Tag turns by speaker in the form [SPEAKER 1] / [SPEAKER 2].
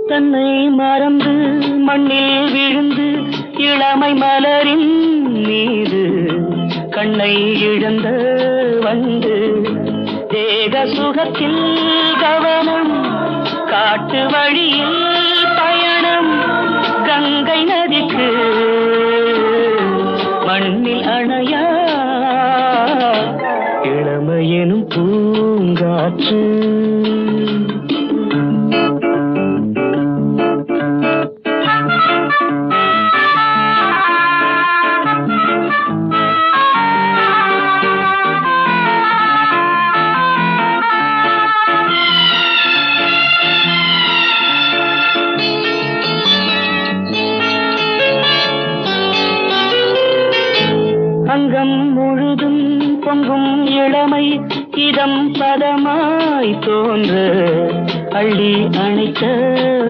[SPEAKER 1] தன்னை மறந்து மண்ணில் விழுந்து இளமை மலரின் மீது கண்ணை இழந்த வந்து தேக சுகத்தில் கவனம் காட்டு வழியில் பயணம் கங்கை நதிக்கு மண்ணில் அணையா இளமையெனும் பூங்காற்று. அங்கம் முழுதும் பொங்கும் இளமை இதம் பதமாய் தோன்ற அள்ளி அணைத்த